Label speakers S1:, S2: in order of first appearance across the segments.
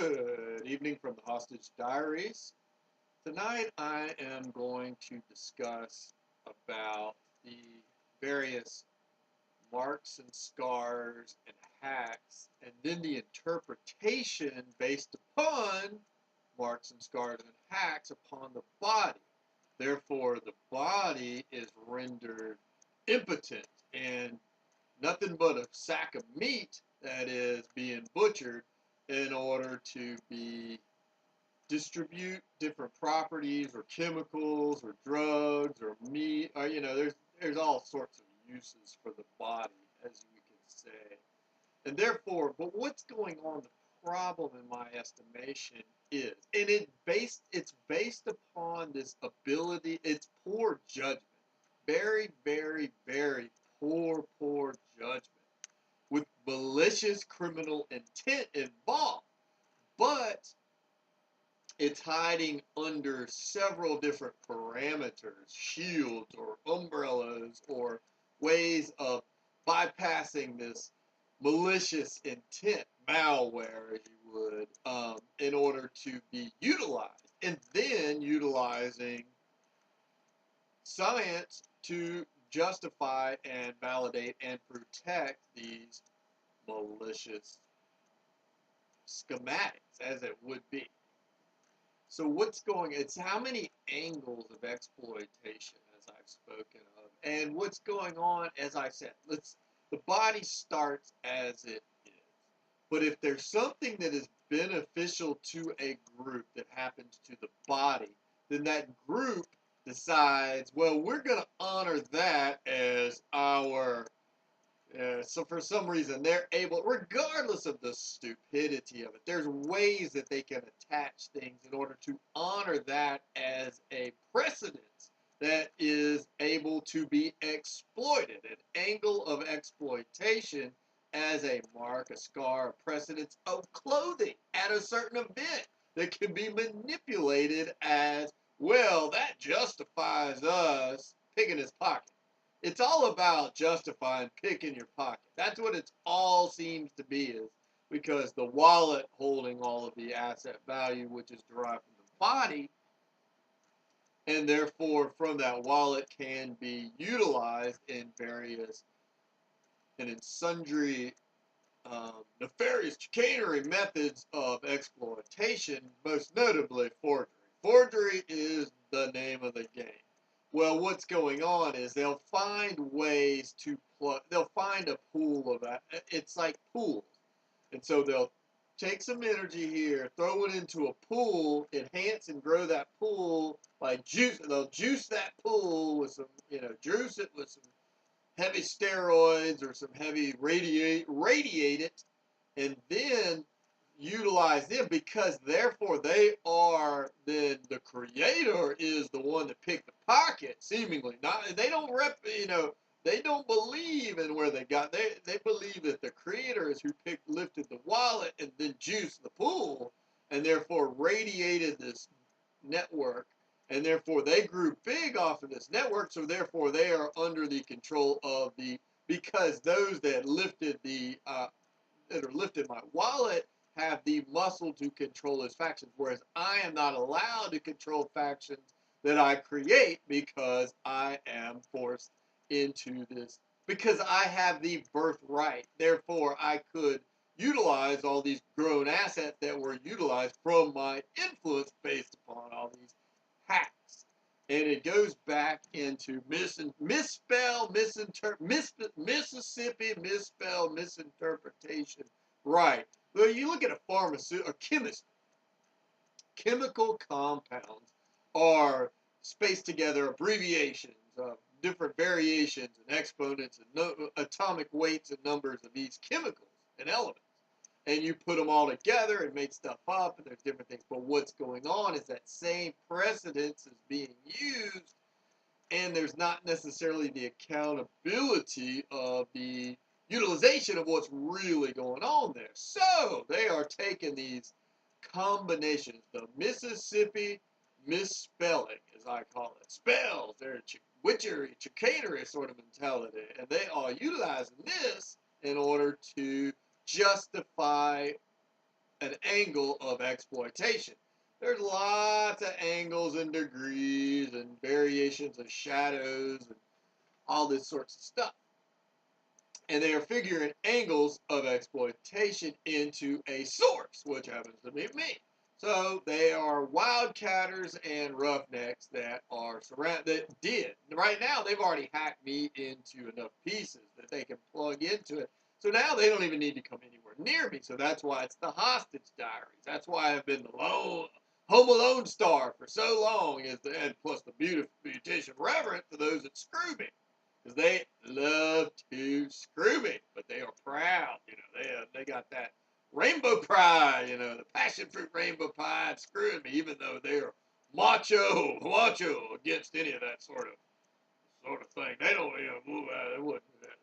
S1: Good evening from the Hostage Diaries. Tonight I am going to discuss about the various marks and scars and hacks and then the interpretation based upon marks and scars and hacks upon the body. Therefore, the body is rendered impotent and nothing but a sack of meat that is being butchered in order to be distribute different properties or chemicals or drugs or meat or there's all sorts of uses for the body, as we can say. And therefore, but what's going on, the problem in my estimation is, and it's based upon this ability, it's poor judgment. Very, very, very poor judgment with malicious criminal intent involved. But it's hiding under several different parameters, shields or umbrellas or ways of bypassing this malicious intent, malware, as you would, in order to be utilized. And then utilizing science to justify and validate and protect these malicious schematics, as it would be. So it's how many angles of exploitation, as I've spoken of, and what's going on, as I said, the body starts as it is. But if there's something that is beneficial to a group that happens to the body, then that group decides, well, we're going to honor that as our. So for some reason, they're able, regardless of the stupidity of it, there's ways that they can attach things in order to honor that as a precedence that is able to be exploited. An angle of exploitation as a mark, a scar, a precedence of clothing at a certain event that can be manipulated as, well, that justifies us picking his pocket. It's all about justifying picking your pocket. That's what it all seems to be, is because the wallet holding all of the asset value, which is derived from the body, and therefore from that wallet can be utilized in various and in sundry nefarious chicanery methods of exploitation, most notably forgery. Forgery is the name of the game. Well, what's going on is they'll find ways to they'll find a pool of that. It's like pools. And so they'll take some energy here, throw it into a pool, enhance and grow that pool by juice. They'll juice that pool with some, juice it with some heavy steroids or some heavy radiate it, and then utilize them, because therefore they are, then the creator is the one that picked the pocket, seemingly. Not, they don't they don't believe in where they got, they believe that the creator is who lifted the wallet and then juiced the pool and therefore radiated this network, and therefore they grew big off of this network, so therefore they are under the control of because those that lifted my wallet have the muscle to control his factions, whereas I am not allowed to control factions that I create because I am forced into this, because I have the birthright. Therefore, I could utilize all these grown assets that were utilized from my influence based upon all these hacks. And it goes back into Mississippi misspell misinterpretation. Right. Well, you look at a chemist. Chemical compounds are spaced together abbreviations of different variations and exponents and atomic weights and numbers of these chemicals and elements. And you put them all together and make stuff up, and there's different things. But what's going on is that same precedence is being used, and there's not necessarily the accountability of the utilization of what's really going on there. So they are taking these combinations, the Mississippi misspelling, as I call it, spells, they're witchery, chicanery sort of mentality, and they are utilizing this in order to justify an angle of exploitation. There's lots of angles and degrees and variations of shadows and all this sorts of stuff. And they are figuring angles of exploitation into a source, which happens to be me. So they are wildcatters and roughnecks that are that did. Right now, they've already hacked me into enough pieces that they can plug into it. So now they don't even need to come anywhere near me. So that's why it's the hostage diaries. That's why I've been the Home Alone star for so long, and plus the beautician reverend for those that screw me. Because they love to screw me, but they are proud. You know, they got that rainbow pride. You know, the passion fruit rainbow pie screwing me, even though they're macho against any of that sort of thing. They don't move out. They wouldn't do that.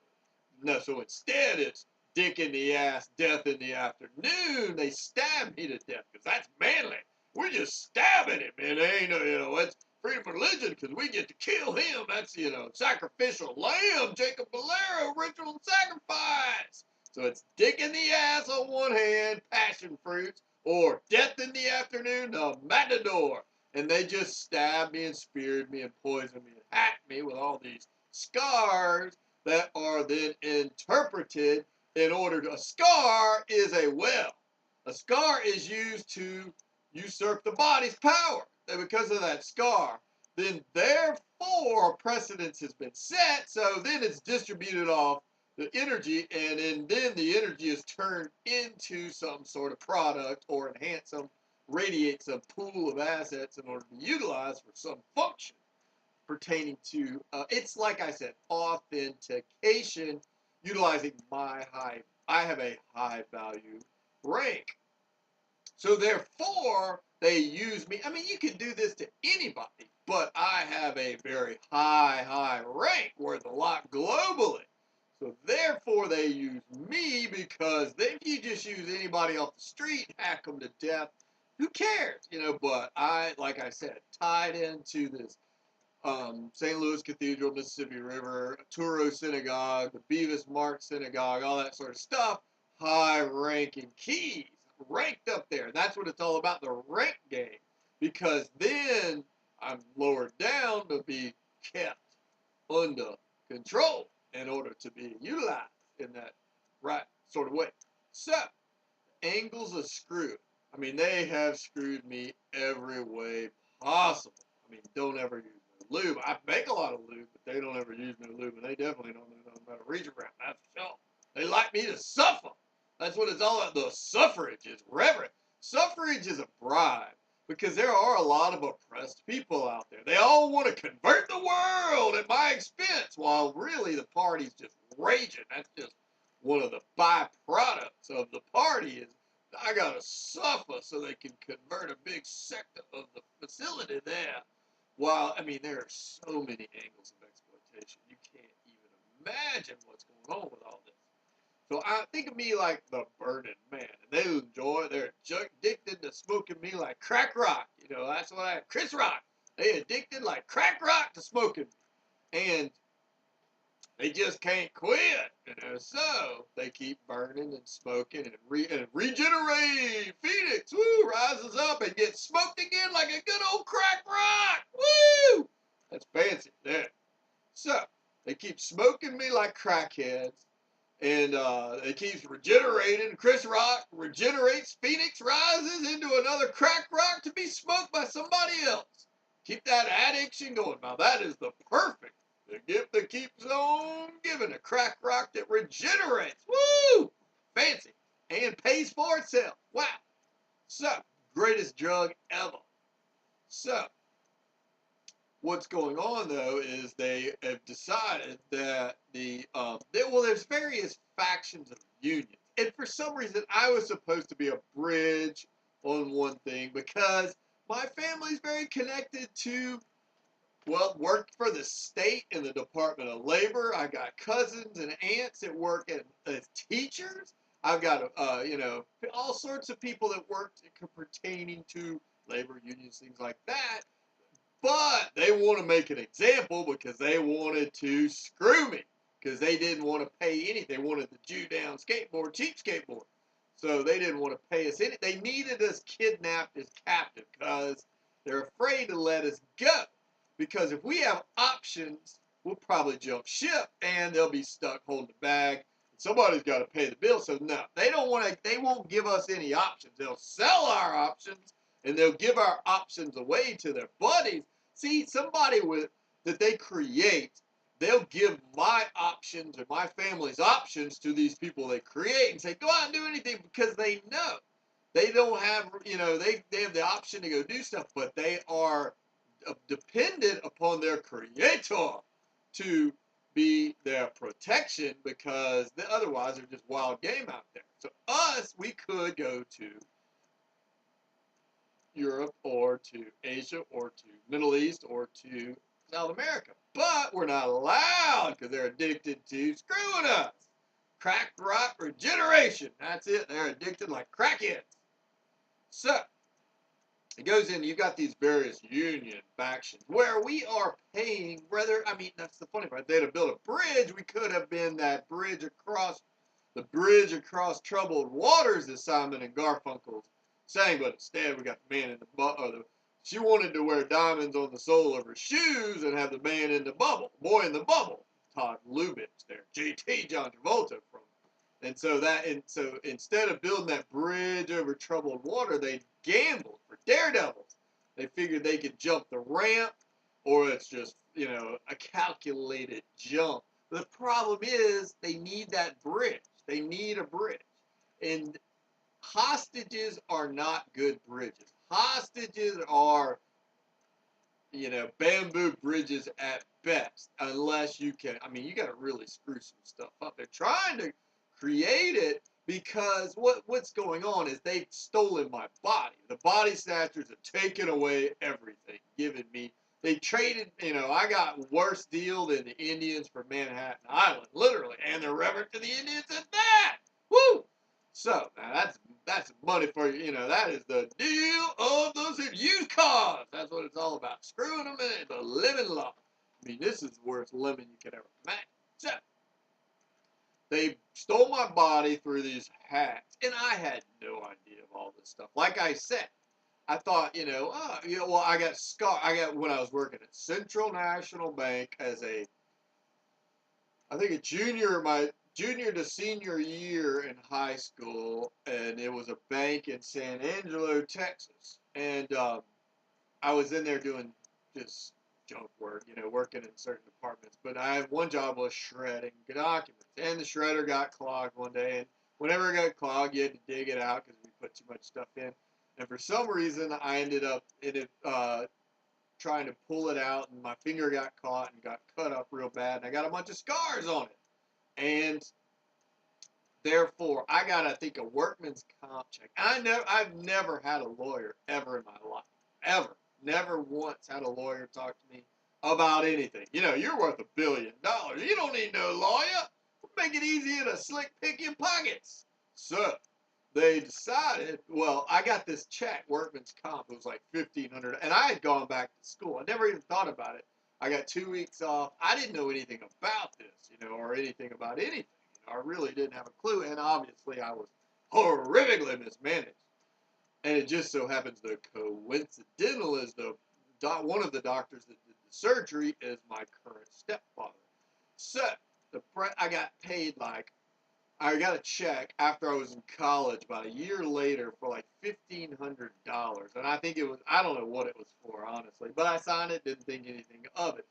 S1: No, so instead it's dick in the ass, death in the afternoon. They stab me to death because that's manly. We're just stabbing him, man. They ain't it's freedom of religion because we get to kill him. That's, sacrificial lamb, Jacob Valero, ritual sacrifice. So it's dick in the ass on one hand, passion fruits, or death in the afternoon, the matador. And they just stabbed me and speared me and poisoned me and hacked me with all these scars that are then interpreted in order to. A scar is a well. A scar is used to usurp the body's power. And because of that scar, then therefore precedence has been set, so then it's distributed off the energy, and then the energy is turned into some sort of product or enhance some, radiate some pool of assets in order to utilize for some function pertaining to, it's like I said, authentication, utilizing my I have a high value rank. So therefore, they use me. I mean, you can do this to anybody, but I have a very high rank, worth a lot globally. So therefore, they use me because if you just use anybody off the street, hack them to death, who cares? But like I said, tied into this St. Louis Cathedral, Mississippi River, Touro Synagogue, the Beavis Mark Synagogue, all that sort of stuff, high-ranking keys, ranked up there. That's what it's all about, the rank game. Because then I'm lowered down to be kept under control in order to be utilized in that right sort of way. So, angles of screw. I mean, they have screwed me every way possible. I mean, don't ever use lube. I make a lot of lube, but they don't ever use me to lube, and they definitely don't know nothing about a reach around. That's for sure. They like me to suffer. That's what it's all about. The suffrage is reverent. Suffrage is a bribe because there are a lot of oppressed people out there. They all want to convert the world at my expense, while really the party's just raging. That's just one of the byproducts of the party is I gotta suffer so they can convert a big sector of the facility there. Well, I mean, there are so many angles of exploitation. You can't even imagine what's going on with all this. So I think of me like the burning man. And they enjoy, they're addicted to smoking me like crack rock. That's what I have. Chris Rock. They addicted like crack rock to smoking me. And they just can't quit. So they keep burning and smoking and regenerate. Phoenix, woo, rises up and gets smoked again like a good old crack rock. Woo! That's fancy there. So they keep smoking me like crackheads, and it keeps regenerating. Chris Rock regenerates. Phoenix rises into another crack rock to be smoked by somebody else. Keep that addiction going. Now that is the perfect. The gift that keeps on giving, a crack rock that regenerates. Woo! Fancy. And pays for itself. Wow. So, greatest drug ever. So, what's going on, though, is they have decided that there's various factions of unions. And for some reason, I was supposed to be a bridge on one thing because my family's very connected to worked for the state in the Department of Labor. I got cousins and aunts that work as teachers. I've got, all sorts of people that work pertaining to labor unions, things like that. But they want to make an example because they wanted to screw me because they didn't want to pay anything. They wanted the Jew down skateboard, cheap skateboard. So they didn't want to pay us any. They needed us kidnapped as captive because they're afraid to let us go. Because if we have options, we'll probably jump ship and they'll be stuck holding the bag. Somebody's got to pay the bill. So no, they don't want to. They won't give us any options. They'll sell our options and they'll give our options away to their buddies. See, somebody with that they create, they'll give my options or my family's options to these people they create and say, go out and do anything, because they know they don't have, they have the option to go do stuff, but they are dependent upon their creator to be their protection, because otherwise they're just wild game out there. So us, we could go to Europe or to Asia or to Middle East or to South America. But we're not allowed because they're addicted to screwing us. Crack rock regeneration. That's it. They're addicted like crackheads. So it goes in, you've got these various union factions where we are paying, that's the funny part. If they'd have built a bridge, we could have been that bridge across troubled waters, as Simon and Garfunkel's saying, but instead we got the man in the bubble. She wanted to wear diamonds on the sole of her shoes and have the man in the bubble, boy in the bubble. Todd Lubitsch there, JT, John Travolta from. And so instead of building that bridge over troubled water, they gambled for daredevils. They figured they could jump the ramp, or it's just, a calculated jump. But the problem is they need that bridge. They need a bridge. And hostages are not good bridges. Hostages are, bamboo bridges at best, unless you can, you got to really screw some stuff up. They're trying to create it because what's going on is they've stolen my body. The body snatchers have taken away everything, given me. They traded, I got worse deal than the Indians for Manhattan Island, literally, and they're reverent to the Indians at that. Woo! So, now that's money for you. That is the deal of those used cars. That's what it's all about. Screwing them in the living law. This is the worst lemon you could ever imagine. So, they stole my body through these hacks, and I had no idea of all this stuff. Like I said, I thought, I got scarred. When I was working at Central National Bank as a my junior to senior year in high school, and it was a bank in San Angelo, Texas. And I was in there doing just junk work, working in certain departments. But one job was shredding documents, and the shredder got clogged one day. And whenever it got clogged, you had to dig it out because we put too much stuff in. And for some reason, I ended up trying to pull it out, and my finger got caught and got cut up real bad, and I got a bunch of scars on it. And therefore, I got, I think, a workman's comp check. I've never had a lawyer ever in my life. Ever. Never once had a lawyer talk to me about anything. You're worth $1 billion. You don't need no lawyer. We'll make it easier to slick pick your pockets. So they decided, well, I got this check, workman's comp. It was like $1,500. And I had gone back to school. I never even thought about it. I got 2 weeks off. I didn't know anything about this, or anything about anything. I really didn't have a clue, and obviously I was horrifically mismanaged. And it just so happens the coincidental is one of the doctors that did the surgery is my current stepfather. So I got paid I got a check after I was in college about a year later for like $1,500. And I think I don't know what it was for, honestly. But I signed it, didn't think anything of it.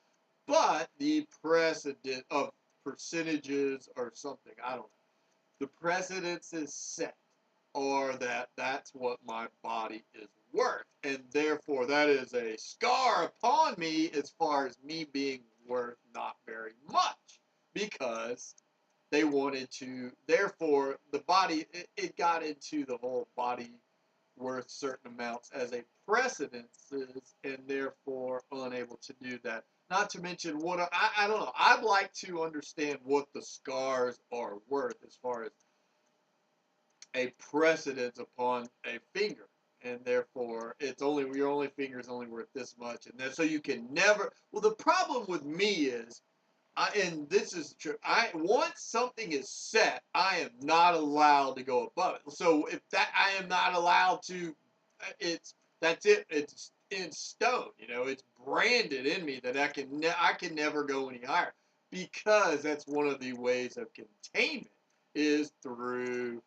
S1: But the precedent of percentages or something, I don't know. The precedence is set, or that's what my body is worth. And therefore, that is a scar upon me as far as me being worth not very much. Because they wanted to, therefore, the body, it got into the whole body worth certain amounts as a precedence, and therefore unable to do that. Not to mention I don't know. I'd like to understand what the scars are worth as far as a precedence upon a finger, and therefore your only finger is only worth this much, and then so you can never. Well, the problem with me is and this is true. Once something is set, I am not allowed to go above it. So if that, I am not allowed to. That's it. It's in stone. It's branded in me that I can never go any higher, because that's one of the ways of containment is through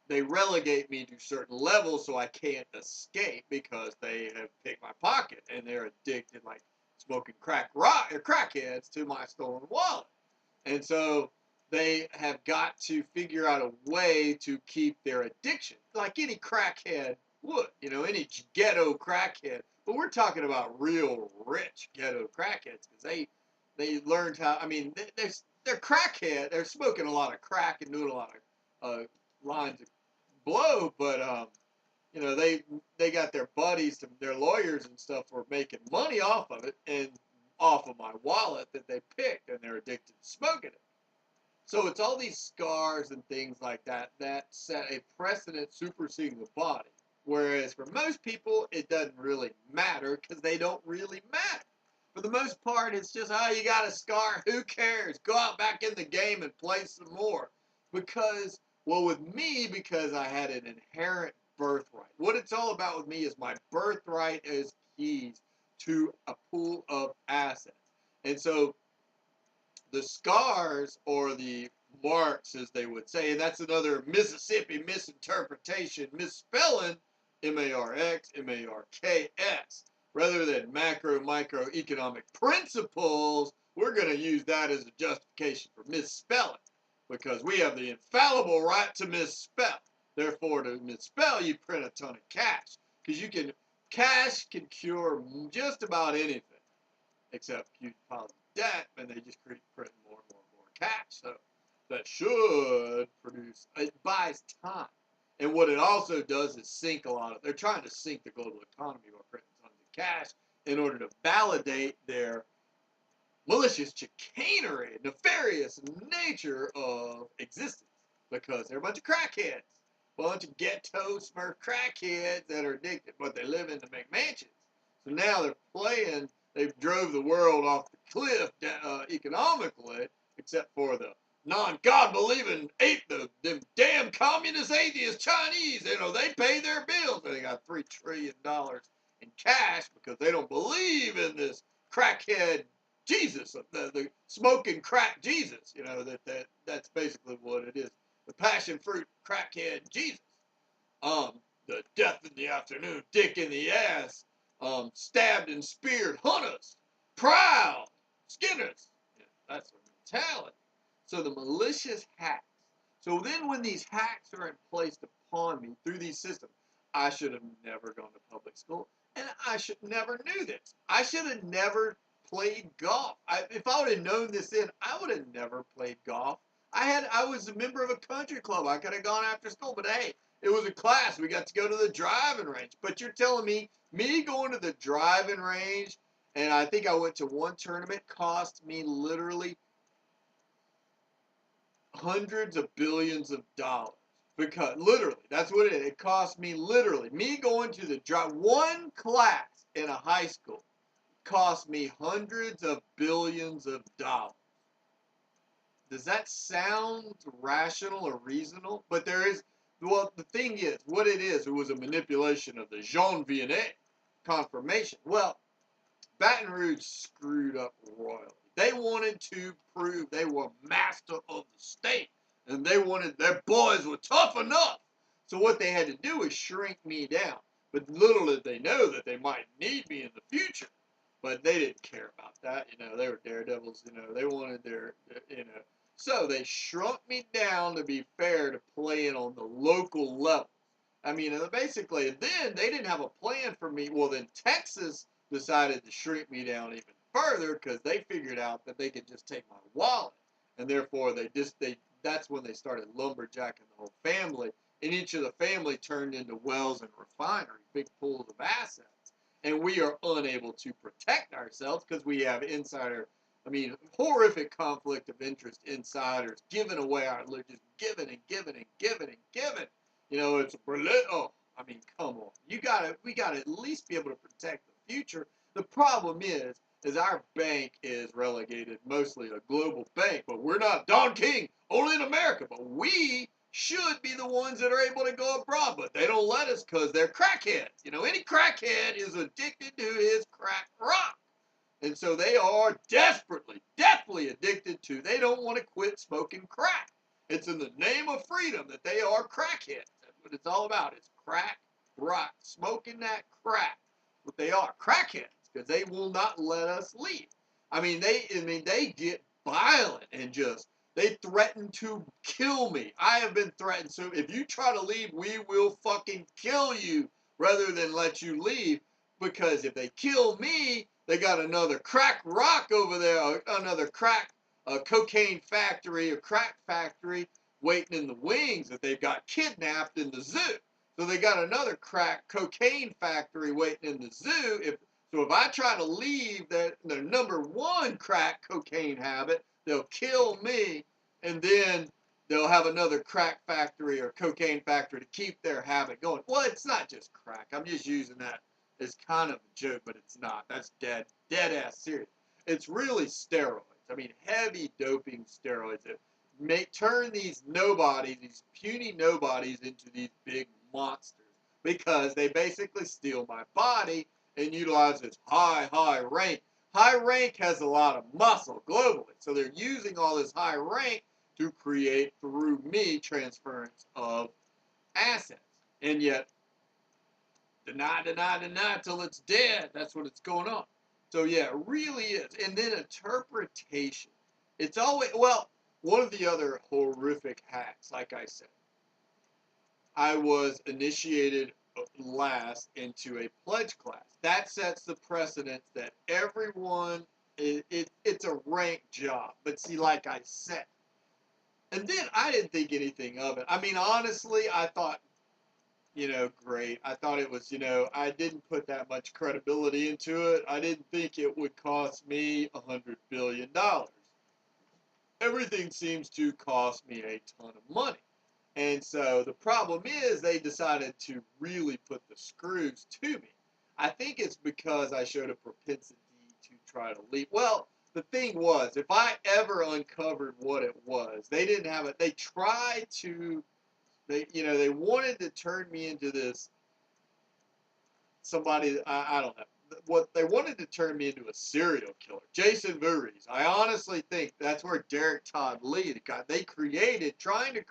S1: they relegate me to certain levels so I can't escape, because they have picked my pocket and they're addicted, like smoking crack rock or crackheads, to my stolen wallet. And so they have got to figure out a way to keep their addiction, like any crackhead would, any ghetto crackhead. But we're talking about real rich ghetto crackheads, because they learned how. I mean, they're crackhead. They're smoking a lot of crack and doing a lot of lines of blow, but they got their buddies, their lawyers and stuff, were making money off of it and off of my wallet that they picked, and they're addicted to smoking it. So it's all these scars and things like that that set a precedent superseding the body. Whereas for most people, it doesn't really matter, because they don't really matter. For the most part, it's just, oh, you got a scar, who cares? Go out back in the game and play some more. Because, well, with me, because I had an inherent birthright. What it's all about with me is my birthright is keys to a pool of assets. And so the scars, or the marks, as they would say, and that's another Mississippi misinterpretation, misspelling M-A-R-X, M-A-R-K-S. Rather than microeconomic principles, we're going to use that as a justification for misspelling, because we have the infallible right to misspell. Therefore, to misspell, you print a ton of cash, because cash can cure just about anything, except huge piles of debt, and they just print more and more and more cash. So that should produce, it buys time. And what it also does is sink a lot of, they're trying to sink the global economy by printing tons of cash in order to validate their malicious chicanery, nefarious nature of existence, because they're a bunch of crackheads, a bunch of ghetto smurf crackheads that are addicted, but they live in the McMansions. So now they're playing, they've drove the world off the cliff economically, except for the non-God believing them damn communist atheist Chinese. They pay their bills, and they got $3 trillion in cash, because they don't believe in this crackhead Jesus, the smoking crack Jesus. That's basically what it is. The passion fruit crackhead Jesus. The death in the afternoon, dick in the ass, stabbed and speared hunters, proud skinners. Yeah, that's their mentality. So the malicious hacks. So then when these hacks are placed upon me through these systems, I should have never gone to public school, and I should never knew this. I should have never played golf. If I would have known this then, I would have never played golf. I was a member of a country club. I could have gone after school, but hey, it was a class. We got to go to the driving range. But you're telling me going to the driving range, and I think I went to one tournament, cost me literally hundreds of billions of dollars. Because literally, that's what it is. It cost me literally, me going to the one class in a high school cost me hundreds of billions of dollars. Does that sound rational or reasonable? But the thing is, what it was a manipulation of the Jean Vianney confirmation. Well, Baton Rouge screwed up royally. They wanted to prove they were master of the state, and they wanted their boys were tough enough. So what they had to do is shrink me down. But little did they know that they might need me in the future. But they didn't care about that. They were daredevils. They wanted their. So they shrunk me down to be fair to playing on the local level. I mean, basically, then they didn't have a plan for me. Well, then Texas decided to shrink me down even further, because they figured out that they could just take my wallet, and therefore that's when they started lumberjacking the whole family, and each of the family turned into wells and refineries, big pools of assets, and we are unable to protect ourselves because we have horrific conflict of interest insiders giving away our just giving and giving and giving and giving. It's come on. We gotta at least be able to protect the future. The problem is, is our bank is relegated mostly a global bank, but we're not Don King, only in America. But we should be the ones that are able to go abroad, but they don't let us because they're crackheads. You know, any crackhead is addicted to his crack rock. And so they are desperately, deathly addicted to, they don't want to quit smoking crack. It's in the name of freedom that they are crackheads. That's what it's all about. It's crack rock, smoking that crack. What they are, crackheads, because they will not let us leave. They get violent and just, they threaten to kill me. I have been threatened. So if you try to leave, we will fucking kill you rather than let you leave. Because if they kill me, they got another crack rock over there, another crack cocaine factory, a crack factory waiting in the wings that they've got kidnapped in the zoo. So they got another crack cocaine factory waiting in the zoo. If I try to leave their number one crack cocaine habit, they'll kill me, and then they'll have another crack factory or cocaine factory to keep their habit going. Well, it's not just crack. I'm just using that as kind of a joke, but it's not. That's dead ass serious. It's really steroids. I mean, heavy doping steroids that turn these nobodies, these puny nobodies, into these big monsters because they basically steal my body and utilize this high rank. High rank has a lot of muscle globally, so they're using all this high rank to create, through me, transference of assets. And yet, deny till it's dead. That's what it's going on. So yeah, it really is. And then interpretation. It's always, well, one of the other horrific hacks, like I said, I was initiated last into a pledge class. That sets the precedent that everyone, it's a ranked job. But see, like I said, and then I didn't think anything of it. I mean, honestly, I thought, great. I thought it was, I didn't put that much credibility into it. I didn't think it would cost me $100 billion. Everything seems to cost me a ton of money. And so the problem is they decided to really put the screws to me. I think it's because I showed a propensity to try to leave. Well, the thing was, if I ever uncovered what it was, they didn't have it. They tried to, they wanted to turn me into this, somebody, I don't know. What they wanted to turn me into a serial killer, Jason Voorhees. I honestly think that's where Derek Todd Lee got. They trying to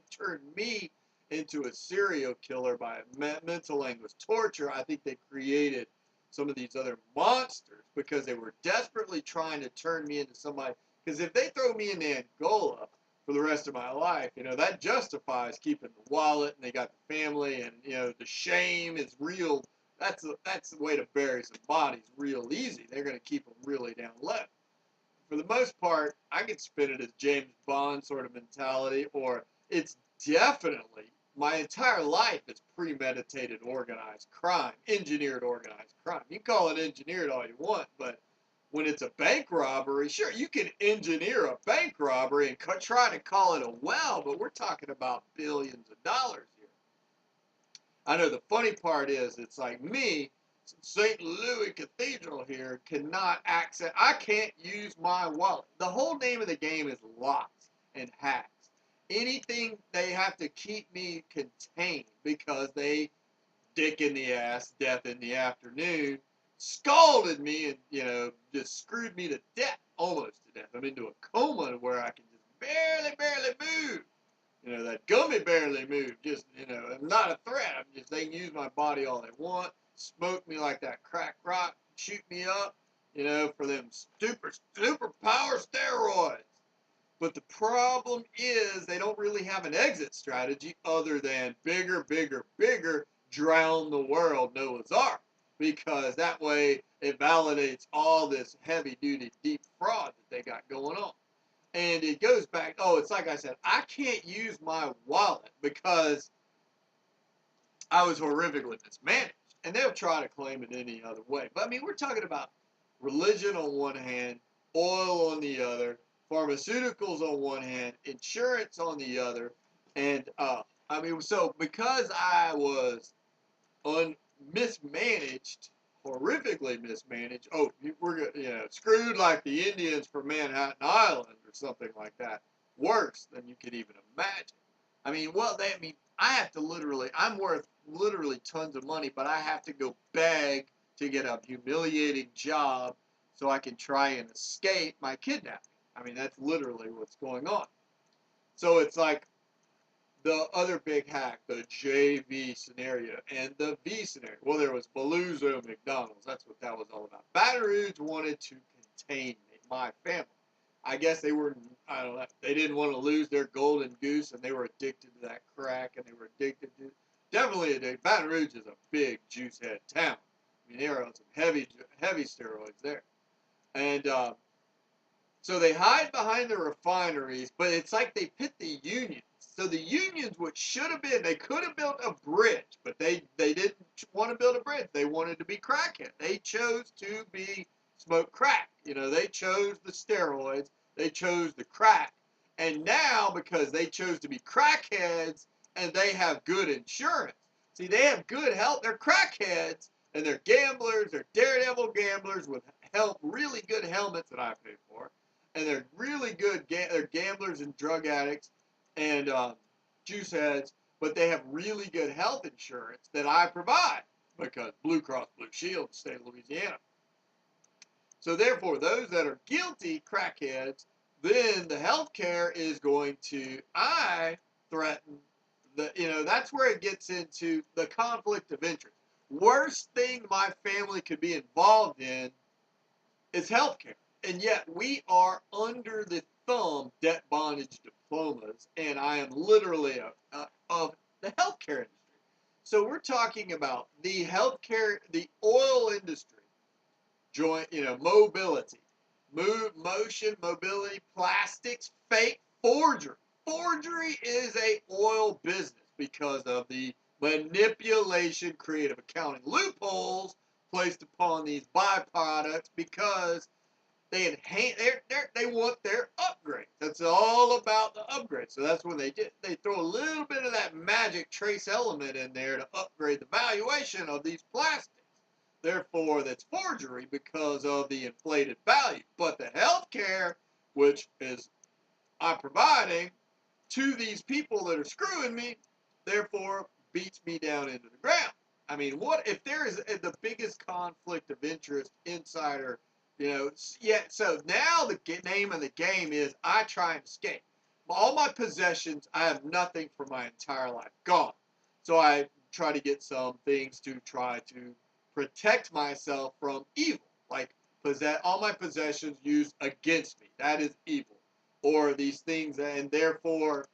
S1: turn me into a serial killer by mental anguish torture. I think they created some of these other monsters because they were desperately trying to turn me into somebody. Because if they throw me in Angola for the rest of my life, that justifies keeping the wallet, and they got the family, and the shame is real. That's the way to bury some bodies real easy. They're going to keep them really down low. For the most part, I could spin it as James Bond sort of mentality, or it's definitely, my entire life is premeditated organized crime, engineered organized crime. You can call it engineered all you want, but when it's a bank robbery, sure, you can engineer a bank robbery and try to call it a well, but we're talking about billions of dollars here. I know the funny part is, it's like me, St. Louis Cathedral here, cannot access, I can't use my wallet. The whole name of the game is locks and hacks. Anything, they have to keep me contained because they, dick in the ass, death in the afternoon, scalded me and, just screwed me to death, almost to death. I'm into a coma where I can just barely move. That gummy barely moved. Just, I'm not a threat. They can use my body all they want, smoke me like that crack rock, shoot me up, for them super power steroids. But the problem is they don't really have an exit strategy other than bigger, drown the world, Noah's Ark. Because that way it validates all this heavy-duty deep fraud that they got going on. And it goes back, it's like I said, I can't use my wallet because I was horrifically mismanaged. And they'll try to claim it any other way. But, we're talking about religion on one hand, oil on the other, pharmaceuticals on one hand, insurance on the other. And, so because I was mismanaged horrifically mismanaged. Oh, we're screwed like the Indians from Manhattan Island or something like that. Worse than you could even imagine. I mean, I have to literally, I'm worth literally tons of money, but I have to go beg to get a humiliating job so I can try and escape my kidnapping. I mean, that's literally what's going on. So it's like the other big hack, the JV scenario, and the V scenario. Well, there was Palooza McDonald's. That's what that was all about. Baton Rouge wanted to contain me, my family. I guess they were, I don't know, they didn't want to lose their golden goose, and they were addicted to that crack, and they were addicted to, definitely addicted. Baton Rouge is a big juice head town. I mean, there are some heavy steroids there. And so they hide behind the refineries, but it's like they pit the unions. So the unions, which should have been, they could have built a bridge, but they didn't want to build a bridge. They wanted to be crackhead. They chose to smoke crack. They chose the steroids. They chose the crack. And now, because they chose to be crackheads and they have good insurance, see, they have good health. They're crackheads and they're gamblers. They're daredevil gamblers with really good helmets that I paid for. And they're really good, they're gamblers and drug addicts and juice heads, but they have really good health insurance that I provide because Blue Cross Blue Shield, the state of Louisiana. So therefore, those that are guilty crackheads, then the health care is going to, I threaten, that's where it gets into the conflict of interest. Worst thing my family could be involved in is health care. And yet we are under the thumb debt bondage diplomas, and I am literally of the healthcare industry. So we're talking about the healthcare, the oil industry, mobility, motion, mobility, plastics, fake, forgery. Forgery is a oil business because of the manipulation, creative accounting loopholes placed upon these byproducts because they want their upgrade. That's all about the upgrade. So that's when they throw a little bit of that magic trace element in there to upgrade the valuation of these plastics. Therefore, that's forgery because of the inflated value. But the health care, which is I'm providing to these people that are screwing me, therefore beats me down into the ground. I mean, what if there is the biggest conflict of interest insider? So now the name of the game is I try and escape. All my possessions, I have nothing for my entire life. Gone. So I try to get some things to try to protect myself from evil. Like all my possessions used against me. That is evil. Or these things, and therefore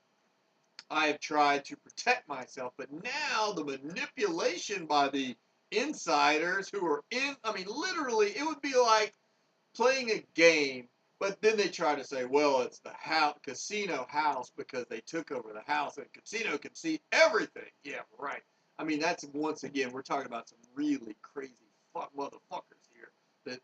S1: I have tried to protect myself. But now the manipulation by the insiders who are literally, it would be like playing a game, but then they try to say, well, it's the casino house because they took over the house and casino can see everything. Yeah, right. I mean, that's, once again, we're talking about some really crazy motherfuckers here that,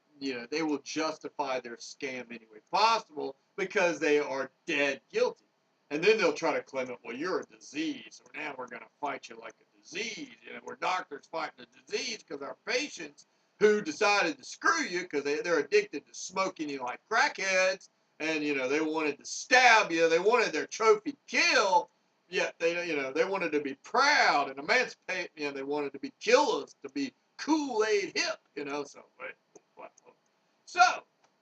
S1: they will justify their scam any way possible because they are dead guilty. And then they'll try to claim it, well, you're a disease, so now we're going to fight you like a disease. We're doctors fighting a disease because our patients who decided to screw you because they're addicted to smoking you like crackheads, and they wanted to stab you, they wanted their trophy kill, yet they wanted to be proud and emancipate, they wanted to be killers, to be Kool-Aid hip, so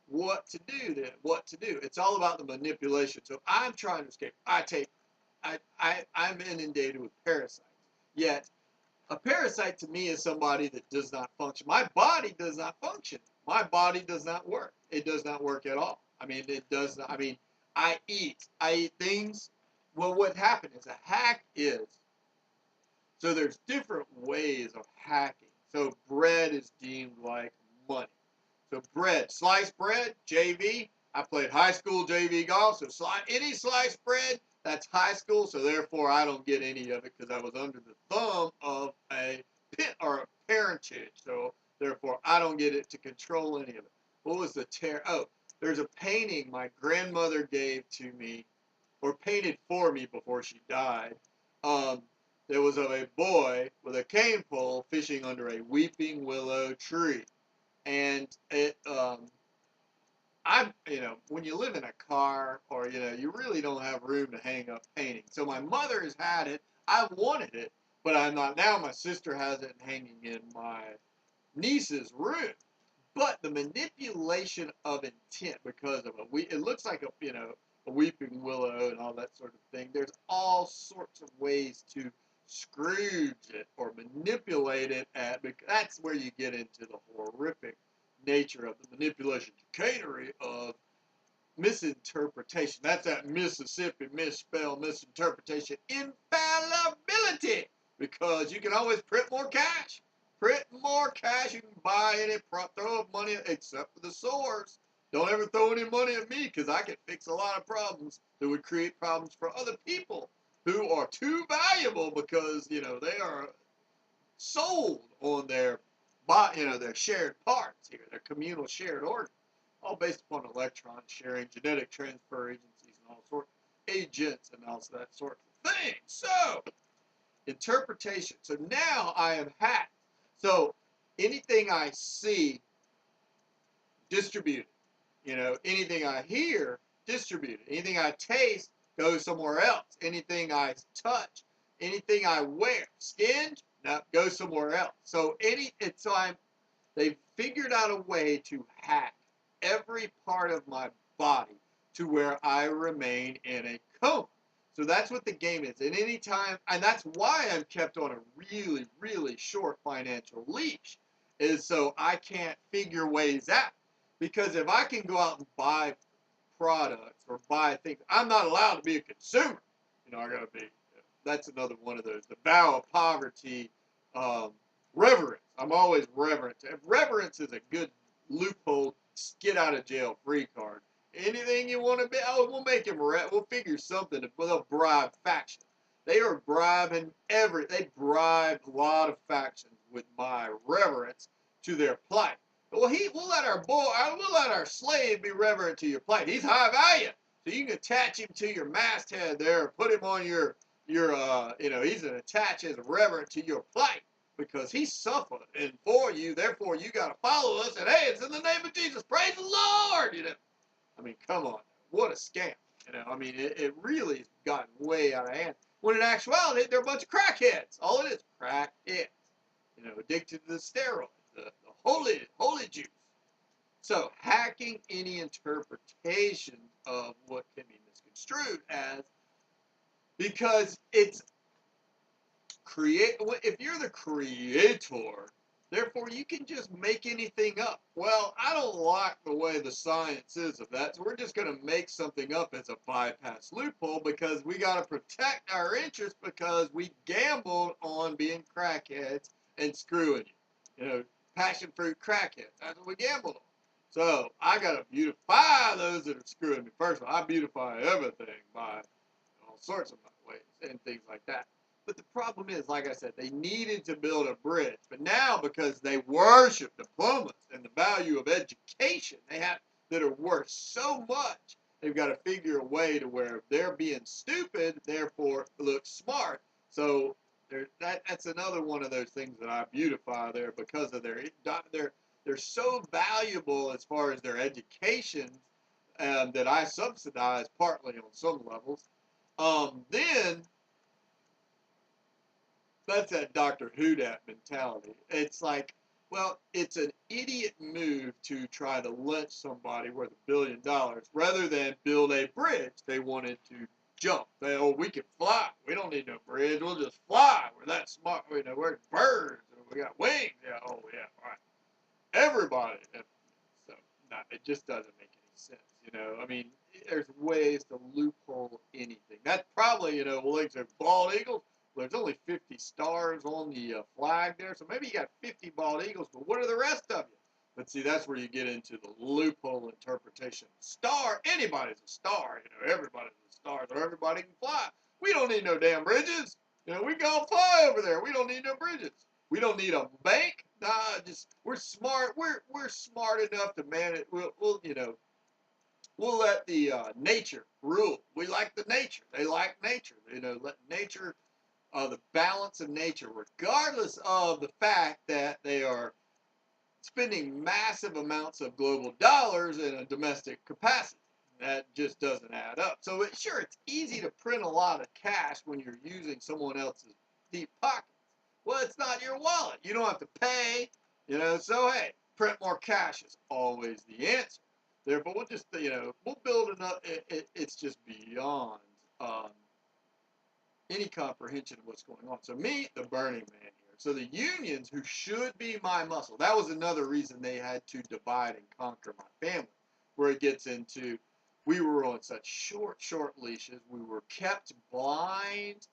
S1: what to do then? What to do? It's all about the manipulation. So I'm trying to escape. I'm inundated with parasites. Yet a parasite to me is somebody that does not function. My body does not function. My body does not work. It does not work at all. I mean, it does not. I mean, I eat things. Well, what happened is a hack is, so there's different ways of hacking. So bread is deemed like money. So bread, sliced bread, JV. I played high school JV golf, so any sliced bread, that's high school, so therefore I don't get any of it because I was under the thumb of a parentage. So therefore I don't get it to control any of it. What was the Oh, there's a painting my grandmother gave to me, or painted for me before she died, there was of a boy with a cane pole fishing under a weeping willow tree. And when you live in a car or, you really don't have room to hang up paintings. So my mother has had it. I've wanted it, but I'm not now. My sister has it hanging in my niece's room. But the manipulation of intent because of it looks like a weeping willow and all that sort of thing. There's all sorts of ways to scrooge it or manipulate it because that's where you get into the horrific nature of the manipulation, chicanery of misinterpretation. That's that Mississippi misspell misinterpretation infallibility, because you can always print more cash. Print more cash. You can buy any throw of money except for the source. Don't ever throw any money at me, because I can fix a lot of problems that would create problems for other people who are too valuable because they are sold on their shared parts here, their communal shared organs, all based upon electron sharing, genetic transfer agencies, and all sorts of agents, and all that sort of thing. So, interpretation. So now I am hacked. So anything I see, distributed. Anything I hear, distributed. Anything I taste, goes somewhere else. Anything I touch, anything I wear, skin, no, goes somewhere else. So they've figured out a way to hack every part of my body to where I remain in a coma. So that's what the game is. And that's why I'm kept on a really, really short financial leash, is so I can't figure ways out. Because if I can go out and buy products or buy things, I'm not allowed to be a consumer. I gotta be. That's another one of those. The vow of poverty, reverence. I'm always reverent. Reverence is a good loophole, get out of jail free card. Anything you want to be, we'll make him. We'll figure something. They'll bribe factions. They are bribing They bribe a lot of factions with my reverence to their plight. Well, we'll let our slave be reverent to your plight. He's high value, so you can attach him to your masthead there, put him on your he's an attach as reverent to your plight because he suffered and for you. Therefore, you got to follow us. And hey, it's in the name of Jesus. Praise the Lord. I mean, come on, what a scam. It really has gotten way out of hand. When in actuality, they're a bunch of crackheads. All it is, crackheads. Addicted to the steroids, the holy juice. So, hacking any interpretation of what can be misconstrued as, because if you're the creator, therefore you can just make anything up. Well, I don't like the way the science is of that, so we're just going to make something up as a bypass loophole because we got to protect our interests because we gambled on being crackheads and screwing you. Passion fruit crackheads. That's what we gambled on. So I got to beautify those that are screwing me. First of all, I beautify everything by all sorts of ways and things like that. But the problem is, like I said, they needed to build a bridge. But now, because they worship diplomas and the value of education that are worth so much, they've got to figure a way to where they're being stupid, therefore look smart. So that's another one of those things that I beautify there because of they're so valuable as far as their education that I subsidize partly on some levels. Then that's that Dr. Whodap mentality. It's like, well, it's an idiot move to try to lynch somebody worth $1 billion rather than build a bridge. They wanted to jump. We can fly. We don't need no bridge. We'll just fly. We're that smart. We're birds. We got wings. Yeah. Oh, yeah. All right. Everybody. So, it just doesn't make any sense. There's ways to loophole anything. That's probably, like the bald eagles. Well, there's only 50 stars on the flag there, so maybe you got 50 bald eagles, but what are the rest of you? But see, that's where you get into the loophole interpretation. Star, anybody's a star. Everybody's a star, so everybody can fly. We don't need no damn bridges. We can all fly over there. We don't need no bridges. We don't need a bank. We're smart. We're smart enough to manage. We'll let the nature rule. We like the nature. They like nature. Let nature the balance of nature, regardless of the fact that they are spending massive amounts of global dollars in a domestic capacity. That just doesn't add up. So sure, it's easy to print a lot of cash when you're using someone else's deep pockets. Well, it's not your wallet. You don't have to pay, so hey, print more cash is always the answer. Therefore, we'll just, we'll build enough. It's just beyond any comprehension of what's going on. So me, the Burning Man here. So the unions, who should be my muscle, that was another reason they had to divide and conquer my family, where it gets into, we were on such short leashes. We were kept blind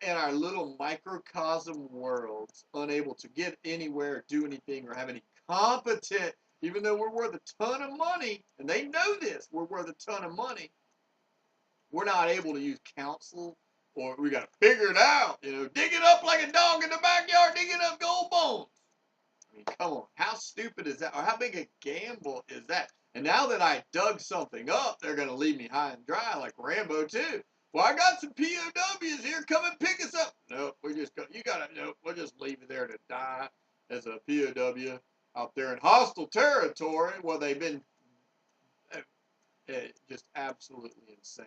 S1: in our little microcosm worlds, unable to get anywhere, do anything, or have any competent, even though we're worth a ton of money, and they know this, we're worth a ton of money, we're not able to use counsel, or we got to figure it out, dig it up like a dog in the backyard, digging up gold bones. I mean, come on, how stupid is that? Or how big a gamble is that? And now that I dug something up, they're going to leave me high and dry like Rambo too. Well, I got some POWs here. Come and pick us up. No, we'll just leave you there to die as a POW out there in hostile territory where they've been just absolutely insane.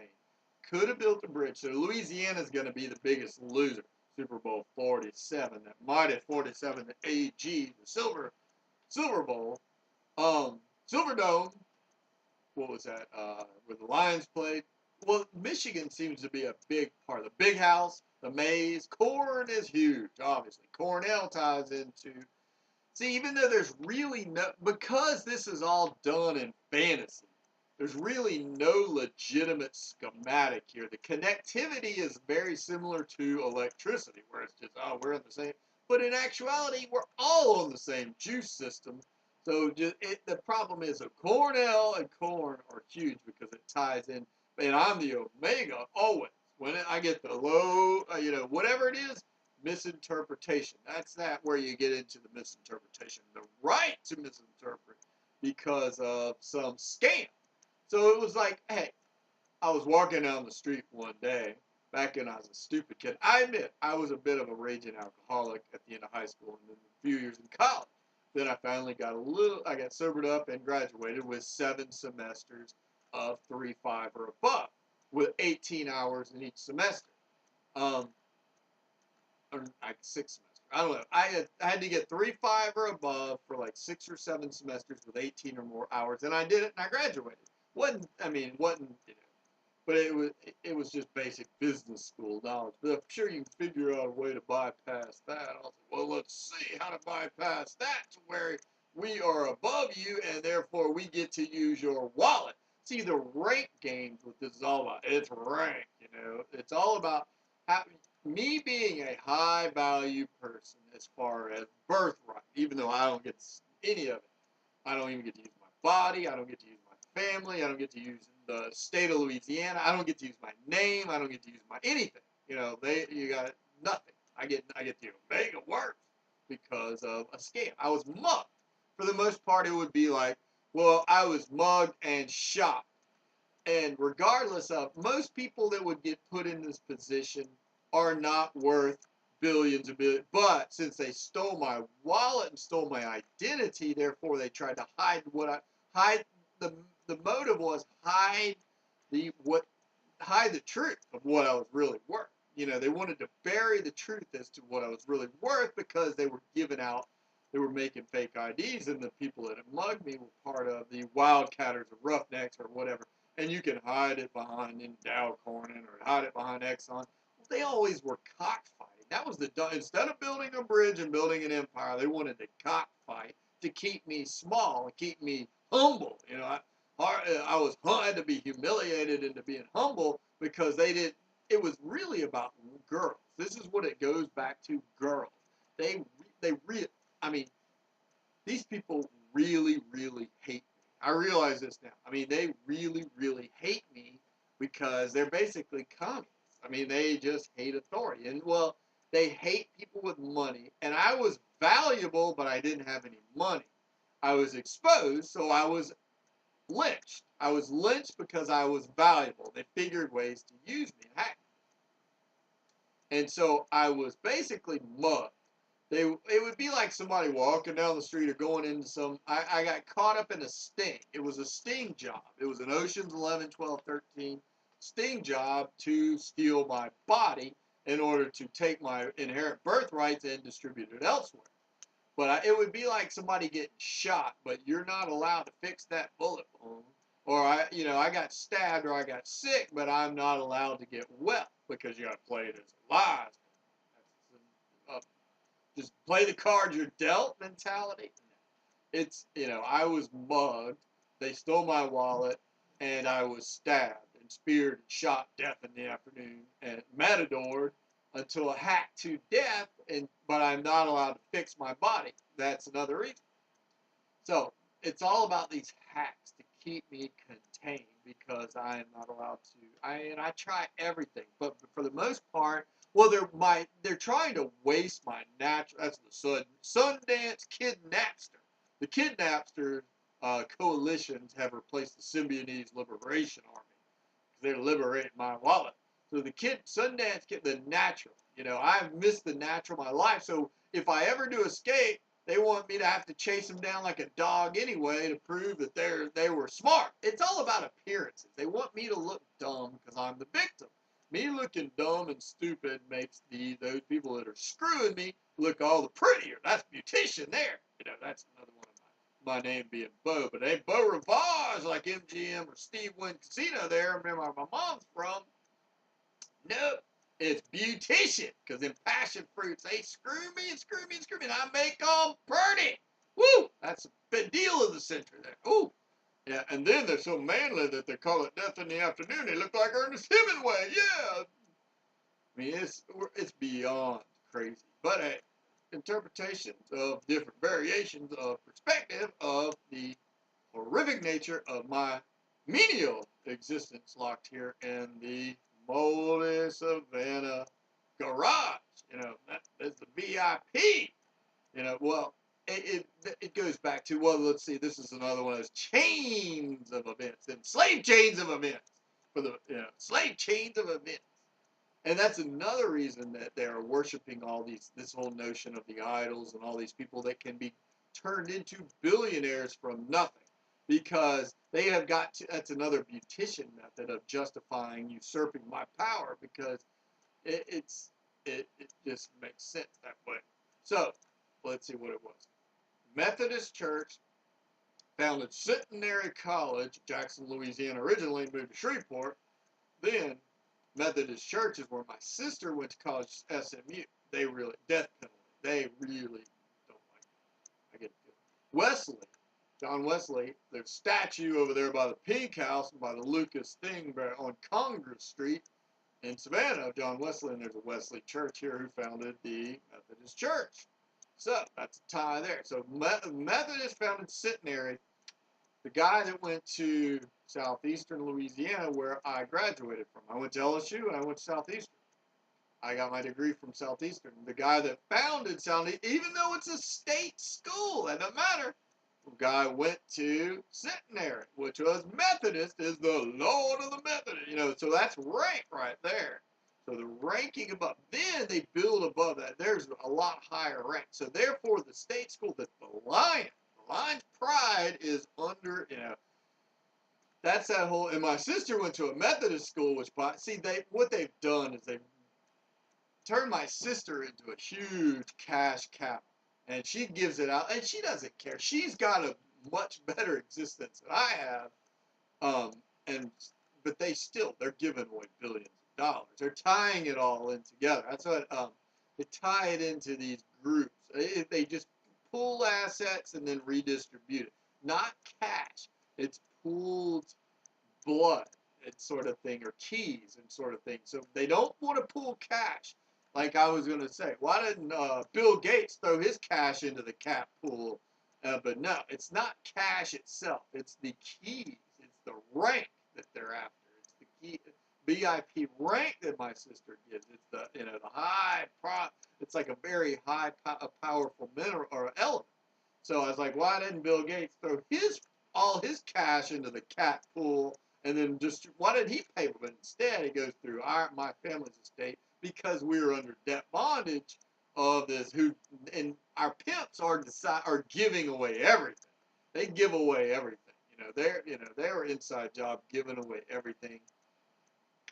S1: Could have built a bridge. So Louisiana's going to be the biggest loser. Super Bowl 47, that mighty 47, the AG, the Silver Bowl, Silver Dome. What was that? Where the Lions played. Well, Michigan seems to be a big part of the Big House, the maze. Corn is huge, obviously. Cornell ties into. See, even though there's really no, because this is all done in fantasy, there's really no legitimate schematic here. The connectivity is very similar to electricity, where it's just, oh, we're in the same. But in actuality, we're all on the same juice system. So the problem is that Cornell and corn are huge because it ties in. And I'm the omega always. When I get the low, whatever it is, misinterpretation. That's where you get into the misinterpretation. The right to misinterpret because of some scam. So it was like, hey, I was walking down the street one day, back when I was a stupid kid. I admit, I was a bit of a raging alcoholic at the end of high school and then a few years in college. Then I finally got I got sobered up and graduated with 7 semesters of 3, 5, or above, with 18 hours in each semester. Or like 6 semesters. I don't know. I had to get 3, 5, or above for like 6 or 7 semesters with 18 or more hours, and I did it, and I graduated. Wasn't, but it was just basic business school knowledge. But I'm sure you can figure out a way to bypass that. I was like, well, let's see how to bypass that to where we are above you, and therefore we get to use your wallet. See, the rank games with this is all about. It's rank, It's all about me being a high-value person as far as birthright, even though I don't get any of it. I don't even get to use my body. I don't get to use my family. I don't get to use the state of Louisiana. I don't get to use my name. I don't get to use my anything. You got nothing. I get the omega works because of a scam. I was mugged. For the most part, it would be like, well, I was mugged and shot. And regardless of, most people that would get put in this position are not worth billions of billions. But since they stole my wallet and stole my identity, therefore they tried to hide the motive was hide the truth of what I was really worth. They wanted to bury the truth as to what I was really worth because they were making fake IDs, and the people that had mugged me were part of the Wildcatters or Roughnecks or whatever. And you can hide it behind Dow Corning or hide it behind Exxon. Well, they always were cockfighting. That was instead of building a bridge and building an empire, they wanted to cockfight to keep me small and keep me humble. I had to be humiliated into being humble because it was really about girls. This is what it goes back to, girls. These people really, really hate me. I realize this now. They really, really hate me because they're basically communists. They just hate authority. And, well, they hate people with money. And I was valuable, but I didn't have any money. I was exposed, so I was lynched. I was lynched because I was valuable. They figured ways to use me and hack And so I was basically mugged. It would be like somebody walking down the street or going into some. I got caught up in a sting. It was a sting job. It was an Ocean's 11, 12, 13 sting job to steal my body in order to take my inherent birthrights and distribute it elsewhere. But it would be like somebody getting shot, but you're not allowed to fix that bullet wound. Or I got stabbed or I got sick, but I'm not allowed to get well because you got to play it as a lie. Just play the cards you're dealt mentality. I was mugged. They stole my wallet, and I was stabbed and speared and shot death in the afternoon and matadored until hacked to death. But I'm not allowed to fix my body. That's another reason. So it's all about these hacks to keep me contained because I am not allowed to. I try everything, but for the most part, well, they're trying to waste my natural. That's the Sundance KidNapster. The KidNapster coalitions have replaced the Symbionese Liberation Army. They're liberating my wallet. So the Sundance Kid, the natural. I've missed the natural my life. So if I ever do escape, they want me to have to chase them down like a dog anyway to prove that they were smart. It's all about appearances. They want me to look dumb because I'm the victim. Me looking dumb and stupid makes those people that are screwing me look all the prettier. That's beautician there. That's another one of my name being Bo. But it ain't Bo Rivage like MGM or Steve Wynn Casino there. Remember where my mom's from. Nope. It's beautician, because them passion fruits, they screw me and screw me and screw me, and I make them pretty. Woo! That's a big deal in the century there. Ooh. Yeah, and then they're so manly that they call it Death in the Afternoon. They look like Ernest Hemingway. Yeah. I mean, it's beyond crazy. But hey, interpretations of different variations of perspective of the horrific nature of my menial existence locked here in the moldy Savannah garage. That's the VIP. Well, it goes back to, well, let's see, this is another one of those chains of events, and slave chains of events, for the slave chains of events. And that's another reason that they're worshiping this whole notion of the idols and all these people that can be turned into billionaires from nothing. Because they have got to, that's another beautician method of justifying usurping my power, because it just makes sense that way. So, let's see what it was. Methodist Church, founded Centenary College, Jackson, Louisiana, originally moved to Shreveport. Then, Methodist Church is where my sister went to college, SMU. They really, death penalty. They really don't like it. I get it. Wesley. John Wesley, there's a statue over there by the Pink House and by the Lucas thing on Congress Street in Savannah of John Wesley, and there's a Wesley church here who founded the Methodist Church. So that's a tie there. So Methodist founded Centenary. The guy that went to Southeastern Louisiana, where I graduated from. I went to LSU and I went to Southeastern. I got my degree from Southeastern. The guy that founded Southeastern, even though it's a state school, that doesn't matter. The guy went to Centenary, which was Methodist, is the Lord of the Methodist. So that's rank right there. So the ranking above, then they build above that. There's a lot higher rank. So therefore, the state school, the Lion's pride is under, that's that whole, and my sister went to a Methodist school, which, see, what they've done is they've turned my sister into a huge cash cow. And she gives it out, and she doesn't care. She's got a much better existence than I have. But they're giving away billions of dollars. They're tying it all in together. That's what they tie it into these groups. They just pool assets and then redistribute it. Not cash. It's pooled blood, and sort of thing, or keys and sort of thing. So they don't want to pool cash. Like I was going to say, why didn't Bill Gates throw his cash into the cap pool? But no, it's not cash itself. It's the keys. It's the rank that they're after. It's the key VIP rank that my sister gives. It's the the high It's like a very high, powerful mineral or element. So I was like, why didn't Bill Gates throw all his cash into the cap pool, and then why didn't he pay for it? Instead, it goes through my family's estate. because we're under debt bondage of this. And our pimps are giving away everything. They give away everything. They're inside job giving away everything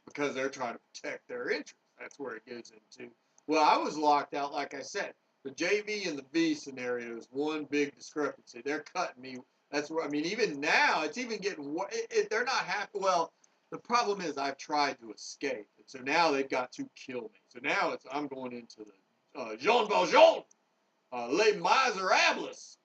S1: because they're trying to protect their interests. That's where it goes into. Well, I was locked out, like I said. The JV and the V scenario is one big discrepancy. They're cutting me. That's where, I mean, even now, it's even getting, they're not happy. Well, the problem is I've tried to escape. And so now they've got to kill me. So now I'm going into the Jean Valjean, Les Miserables,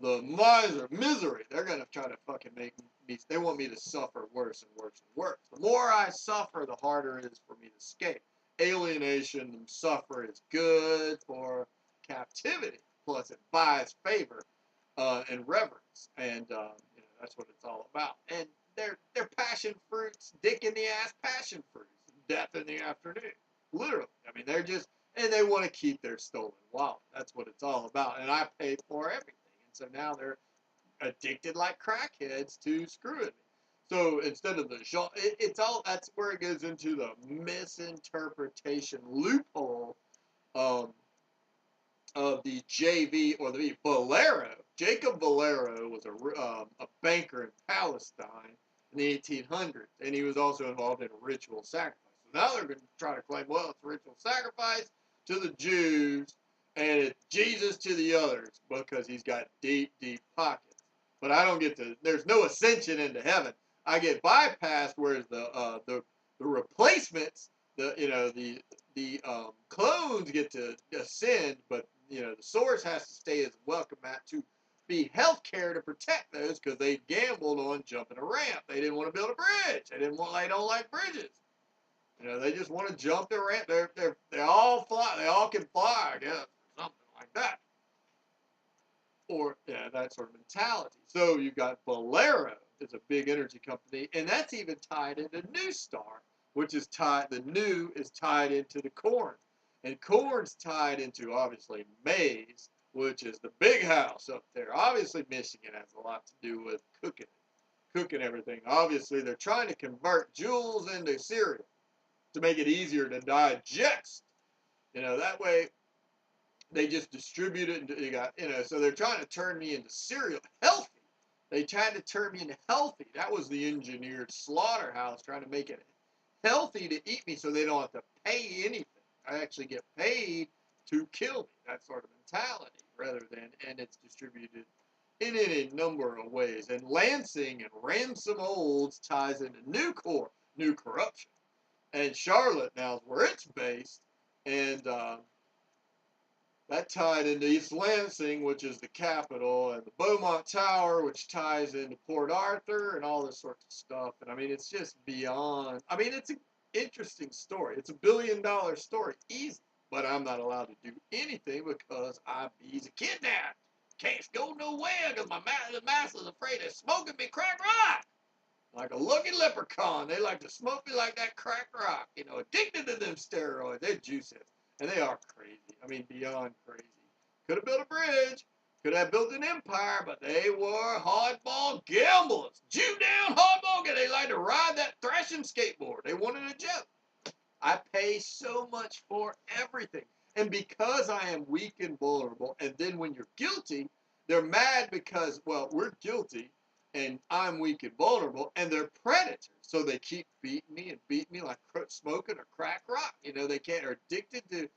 S1: the misery. They're going to try to fucking make me, they want me to suffer worse and worse and worse. The more I suffer, the harder it is for me to escape. Alienation and suffer is good for captivity. Plus, it buys favor and reverence, and that's what it's all about. And they're passion fruits, dick in the ass passion fruits, death in the afternoon, literally. I mean, and they want to keep their stolen wallet. That's what it's all about. And I pay for everything, and so now they're addicted like crackheads to screwing me. So instead of that's where it goes into the misinterpretation loophole of the JV or the Valero. Jacob Valero was a banker in Palestine in the 1800s, and he was also involved in a ritual sacrifice. So now they're going to try to claim, well, it's a ritual sacrifice to the Jews, and it's Jesus to the others because he's got deep, deep pockets. But I don't get to. There's no ascension into heaven. I get bypassed, whereas the replacements, the clones get to ascend, but the source has to stay as welcome mat to be healthcare to protect those because they gambled on jumping a ramp. They didn't want to build a bridge. They don't like bridges. They just want to jump the ramp. They all fly. They all can fly, I guess, or something like that. Or that sort of mentality. So you've got Valero is a big energy company, and that's even tied into New Star, which is tied. The new is tied into the corn, and corn's tied into obviously maize, which is the big house up there. Obviously, Michigan has a lot to do with cooking everything. Obviously, they're trying to convert jewels into cereal to make it easier to digest. That way. They just distribute it, and so they're trying to turn me into cereal, healthy. They tried to turn me into healthy. That was the engineered slaughterhouse trying to make it healthy to eat me so they don't have to pay anything. I actually get paid to kill me, that sort of mentality, and it's distributed in any number of ways. And Lansing and Ransom Olds ties into new corruption. And Charlotte now is where it's based, and that tied into East Lansing, which is the capital, and the Beaumont Tower, which ties into Port Arthur, and all this sorts of stuff. And I mean, it's just beyond. I mean, it's an interesting story. It's $1 billion story, easy. But I'm not allowed to do anything because I'm easy kidnapped. Can't go nowhere because the master's afraid of smoking me crack rock. Like a lucky leprechaun. They like to smoke me like that crack rock. Addicted to them steroids. They're juices. And they are crazy. I mean, beyond crazy. Could have built a bridge. Could have built an empire, but they were hardball gamblers. Jew down hardball gamblers. They like to ride that thrashing skateboard. They wanted a jet. I pay so much for everything. And because I am weak and vulnerable, and then when you're guilty, they're mad because, well, we're guilty, and I'm weak and vulnerable, and they're predators. So they keep beating me like smoking or crack rock. They can't, are addicted to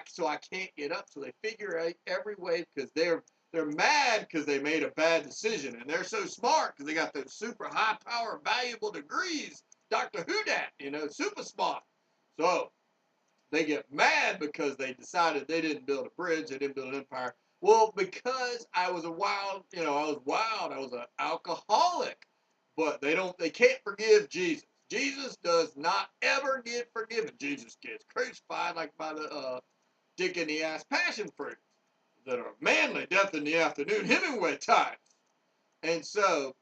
S1: so I can't get up. So they figure out every way because they're mad because they made a bad decision. And they're so smart because they got those super high power, valuable degrees. Dr. Whodap, super smart. So they get mad because they decided they didn't build a bridge, they didn't build an empire. Well, because I was I was an alcoholic. But they can't forgive Jesus. Jesus does not ever get forgiven. Jesus gets crucified like by the dick in the ass passion fruits that are manly, death in the afternoon, Hemingway types. And so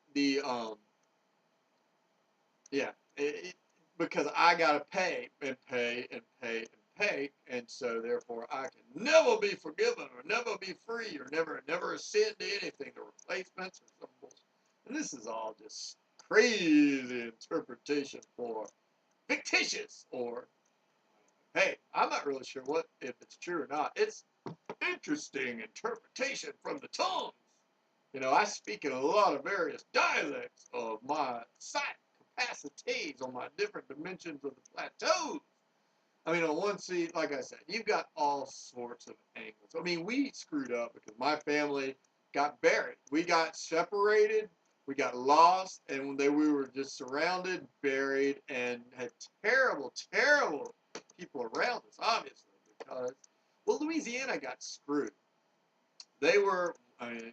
S1: because I gotta pay and pay and pay and pay, and so therefore I can never be forgiven or never be free or never ascend to anything, the replacements or some bullshit. And this is all just crazy interpretation for fictitious or hey, I'm not really sure if it's true or not. It's interesting interpretation from the tongues. You know, I speak in a lot of various dialects of my sight capacities on my different dimensions of the plateaus. I mean, on one seat, like I said, you've got all sorts of angles. I mean, we screwed up because my family got buried. We got separated, we got lost, and we were just surrounded, buried, and had terrible, terrible people around us, obviously, because, well, Louisiana got screwed. They were, I mean,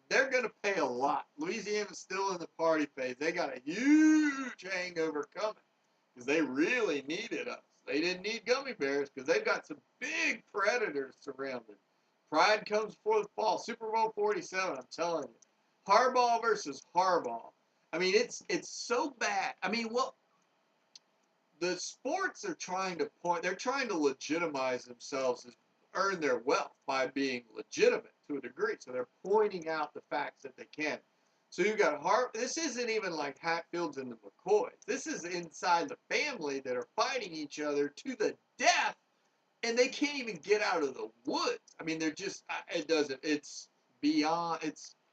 S1: they're going to pay a lot. Louisiana's still in the party phase. They got a huge hangover coming because they really needed us. They didn't need gummy bears because they've got some big predators surrounded. Pride comes before the fall. Super Bowl 47, I'm telling you. Harbaugh versus Harbaugh. I mean, it's so bad. I mean, well, the sports are trying to they're trying to legitimize themselves, earn their wealth by being legitimate to a degree. So they're pointing out the facts that they can. So you got this isn't even like Hatfields and the McCoys. This is inside the family that are fighting each other to the death, and they can't even get out of the woods. I mean, they're just, it's beyond,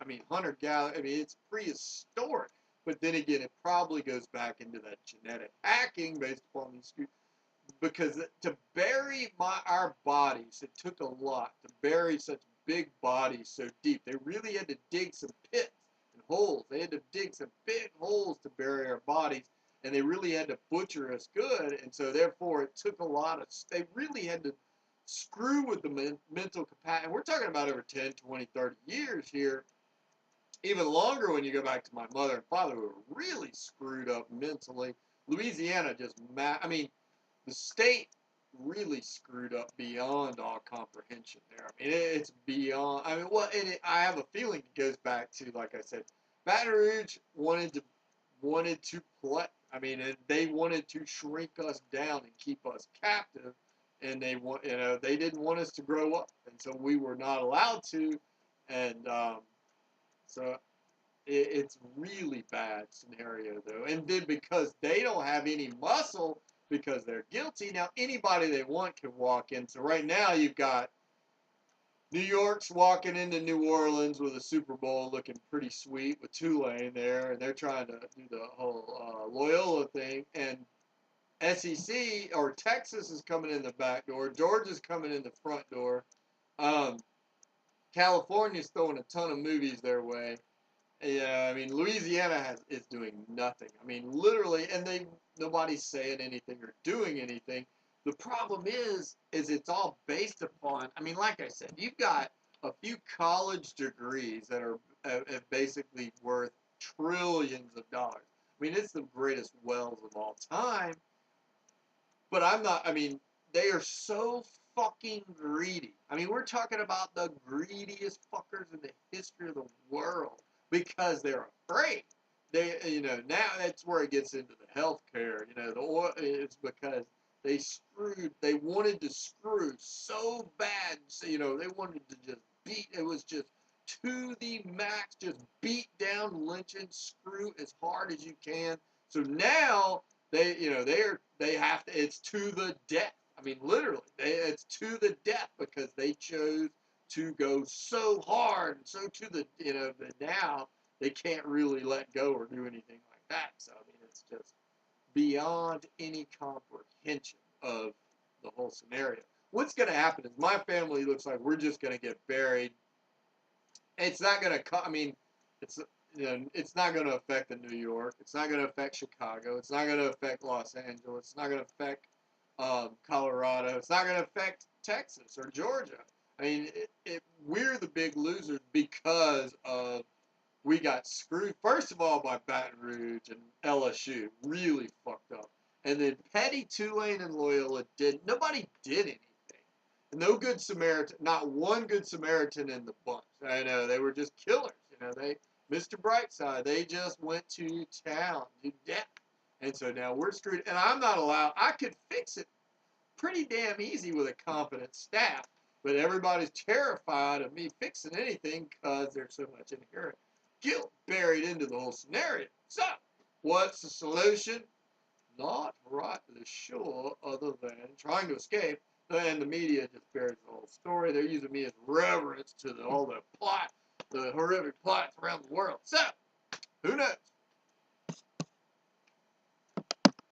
S1: I mean, hunter-gatherer, I mean, it's prehistoric. But then again, it probably goes back into that genetic hacking based upon these, because to bury our bodies, it took a lot to bury such big bodies so deep. They really had to dig some pits and holes. They had to dig some big holes to bury our bodies, and they really had to butcher us good, and so therefore it took a lot of, they really had to screw with the mental capacity. And we're talking about over 10, 20, 30 years here, even longer when you go back to my mother and father who were really screwed up mentally. Louisiana just, I mean, the state really screwed up beyond all comprehension there. I mean, it's beyond. I mean, well, I have a feeling it goes back to, like I said, Baton Rouge wanted to play. I mean, and they wanted to shrink us down and keep us captive, and they didn't want us to grow up, and so we were not allowed to, and so it's really bad scenario though. And then because they don't have any muscle, because they're guilty, now anybody they want can walk in. So right now you've got New York's walking into New Orleans with a Super Bowl looking pretty sweet with Tulane there, and they're trying to do the whole Loyola thing. And SEC or Texas is coming in the back door. Georgia's coming in the front door. California's throwing a ton of movies their way. Yeah, I mean, Louisiana is doing nothing. I mean, literally, and nobody's saying anything or doing anything. The problem is it's all based upon, I mean, like I said, you've got a few college degrees that are basically worth trillions of dollars. I mean, it's the greatest wealth of all time, but I mean, they are so fucking greedy. I mean, we're talking about the greediest fuckers in the history of the world. Because they're afraid. Now that's where it gets into the healthcare. The oil, it's because they wanted to screw so bad. So, they wanted to just it was just to the max, just beat down, lynch, and screw as hard as you can. So now they have to, it's to the death. I mean, literally, it's to the death because they chose to go so hard and so to the, now they can't really let go or do anything like that. So, I mean, it's just beyond any comprehension of the whole scenario. What's going to happen is my family looks like we're just going to get buried. It's not going to, I mean, it's not going to affect the New York. It's not going to affect Chicago. It's not going to affect Los Angeles. It's not going to affect Colorado. It's not going to affect Texas or Georgia. I mean, we're the big losers because of we got screwed, first of all, by Baton Rouge and LSU. Really fucked up. And then petty Tulane and Loyola nobody did anything. No good Samaritan, not one good Samaritan in the bunch. I know, they were just killers. Mr. Brightside, they just went to town, to death. And so now we're screwed. And I'm not allowed, I could fix it pretty damn easy with a competent staff. But everybody's terrified of me fixing anything because there's so much inherent guilt buried into the whole scenario. So, what's the solution? not rightly sure other than trying to escape, and the media just buries the whole story. They're using me as reverence to all the horrific plots around the world. So, who knows?